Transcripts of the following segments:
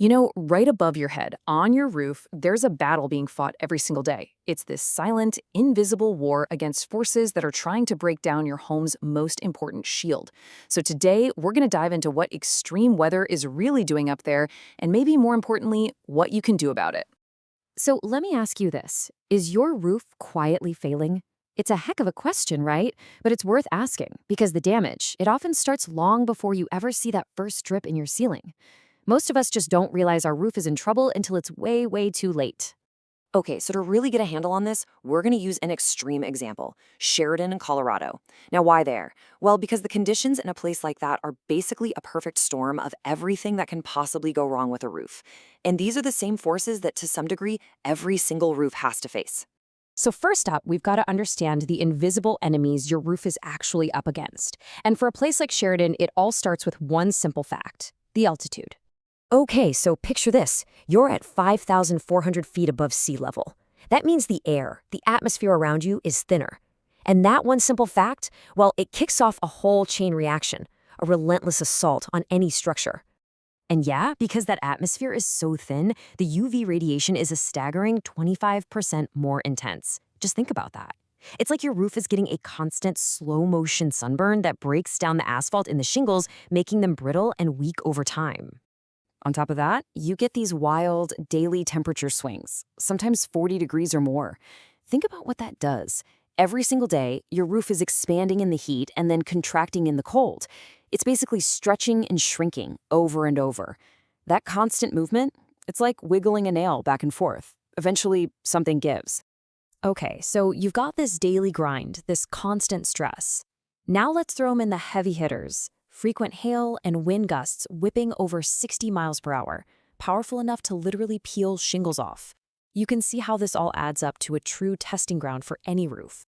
Right above your head, on your roof, there's a battle being fought every single day. It's this silent, invisible war against forces that are trying to break down your home's most important shield. So today, we're going to dive into what extreme weather is really doing up there, and maybe more importantly, what you can do about it. So let me ask you this. Is your roof quietly failing? It's a heck of a question, right? But it's worth asking because the damage, it often starts long before you ever see that first drip in your ceiling. Most of us just don't realize our roof is in trouble until it's way, way too late. Okay, so to really get a handle on this, we're going to use an extreme example, Sheridan in Colorado. Now, why there? Well, because the conditions in a place like that are basically a perfect storm of everything that can possibly go wrong with a roof. And these are the same forces that, to some degree, every single roof has to face. So first up, we've got to understand the invisible enemies your roof is actually up against. And for a place like Sheridan, it all starts with one simple fact: the altitude. Okay, so picture this. You're at 5,400 feet above sea level. That means the air, the atmosphere around you is thinner. And that one simple fact, well, it kicks off a whole chain reaction, a relentless assault on any structure. And yeah, because that atmosphere is so thin, the UV radiation is a staggering 25% more intense. Just think about that. It's like your roof is getting a constant slow-motion sunburn that breaks down the asphalt in the shingles, making them brittle and weak over time. On top of that, you get these wild daily temperature swings, sometimes 40 degrees or more. Think about what that does. Every single day, your roof is expanding in the heat and then contracting in the cold. It's basically stretching and shrinking over and over. That constant movement, it's like wiggling a nail back and forth. Eventually, something gives. Okay, so you've got this daily grind, this constant stress. Now let's throw in the heavy hitters. Frequent hail and wind gusts whipping over 60 miles per hour, powerful enough to literally peel shingles off. You can see how this all adds up to a true testing ground for any roof.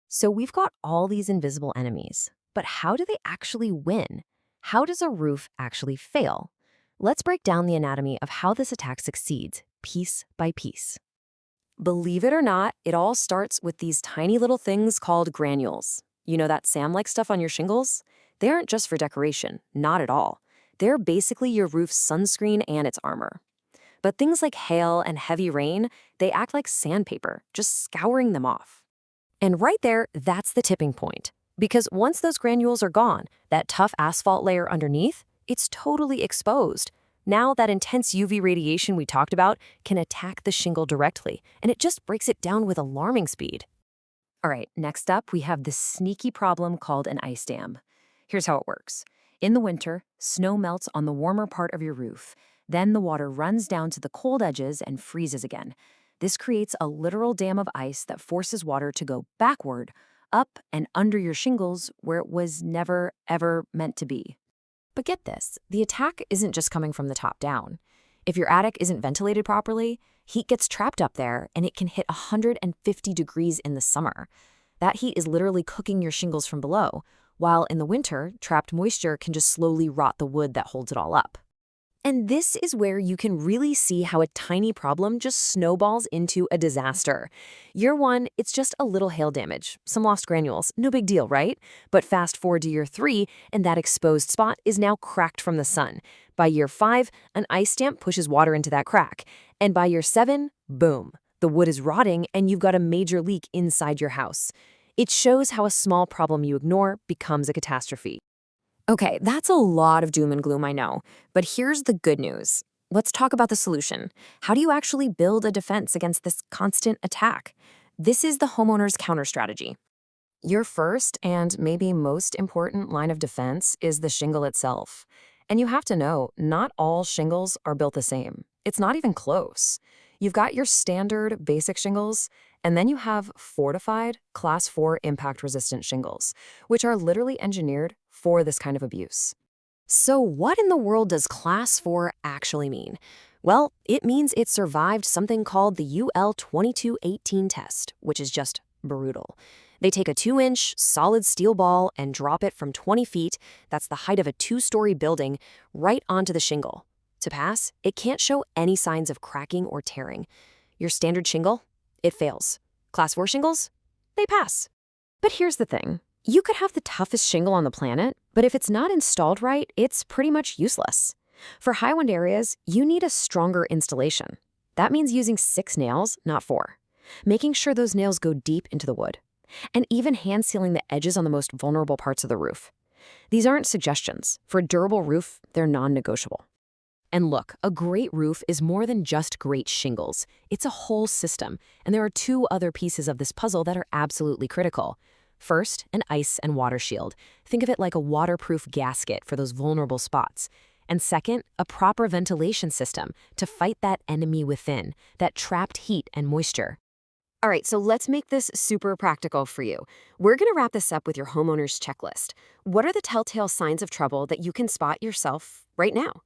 So we've got all these invisible enemies, but how do they actually win? How does a roof actually fail? Let's break down the anatomy of how this attack succeeds, piece by piece. Believe it or not, it all starts with these tiny little things called granules. You know that sand-like stuff on your shingles? They aren't just for decoration, not at all. They're basically your roof's sunscreen and its armor. But things like hail and heavy rain, they act like sandpaper, just scouring them off. And right there, that's the tipping point. Because once those granules are gone, that tough asphalt layer underneath, it's totally exposed. Now that intense UV radiation we talked about can attack the shingle directly, and it just breaks it down with alarming speed. All right, next up, we have this sneaky problem called an ice dam. Here's how it works. In the winter, snow melts on the warmer part of your roof. Then the water runs down to the cold edges and freezes again. This creates a literal dam of ice that forces water to go backward, up and under your shingles where it was never, ever meant to be. But get this, the attack isn't just coming from the top down. If your attic isn't ventilated properly, heat gets trapped up there and it can hit 150 degrees in the summer. That heat is literally cooking your shingles from below, while in the winter, trapped moisture can just slowly rot the wood that holds it all up. And this is where you can really see how a tiny problem just snowballs into a disaster. Year one, it's just a little hail damage, some lost granules, no big deal, right? But fast forward to year three, and that exposed spot is now cracked from the sun. By year five, an ice stamp pushes water into that crack. And by year seven, boom, the wood is rotting and you've got a major leak inside your house. It shows how a small problem you ignore becomes a catastrophe. Okay, that's a lot of doom and gloom, I know. But here's the good news. Let's talk about the solution. How do you actually build a defense against this constant attack? This is the homeowner's counter strategy. Your first and maybe most important line of defense is the shingle itself. And you have to know, not all shingles are built the same. It's not even close. You've got your standard basic shingles, and then you have fortified Class 4 impact-resistant shingles, which are literally engineered for this kind of abuse. So what in the world does Class 4 actually mean? Well, it means it survived something called the UL 2218 test, which is just brutal. They take a 2-inch solid steel ball and drop it from 20 feet, that's the height of a 2-story building, right onto the shingle. To pass, it can't show any signs of cracking or tearing. Your standard shingle? It fails. Class 4 shingles? They pass. But here's the thing. You could have the toughest shingle on the planet, but if it's not installed right, it's pretty much useless. For high wind areas, you need a stronger installation. That means using 6 nails, not 4. Making sure those nails go deep into the wood. And even hand sealing the edges on the most vulnerable parts of the roof. These aren't suggestions. For a durable roof, they're non-negotiable. And look, a great roof is more than just great shingles. It's a whole system, and there are 2 other pieces of this puzzle that are absolutely critical. First, an ice and water shield. Think of it like a waterproof gasket for those vulnerable spots. And second, a proper ventilation system to fight that enemy within, that trapped heat and moisture. All right, so let's make this super practical for you. We're going to wrap this up with your homeowner's checklist. What are the telltale signs of trouble that you can spot yourself right now?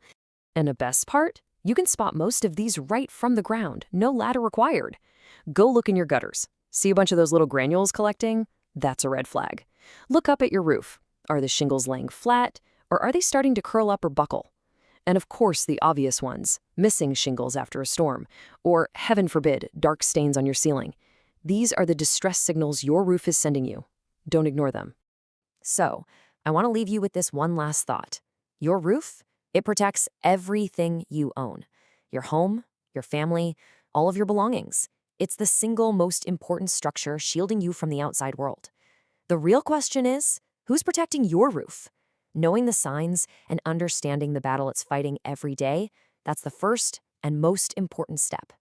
And the best part? You can spot most of these right from the ground, no ladder required. Go look in your gutters. See a bunch of those little granules collecting? That's a red flag. Look up at your roof. Are the shingles laying flat, or are they starting to curl up or buckle? And of course, the obvious ones, missing shingles after a storm, or, heaven forbid, dark stains on your ceiling. These are the distress signals your roof is sending you. Don't ignore them. So, I want to leave you with this one last thought. Your roof, it protects everything you own. Your home, your family, all of your belongings. It's the single most important structure shielding you from the outside world. The real question is, who's protecting your roof? Knowing the signs and understanding the battle it's fighting every day, that's the first and most important step.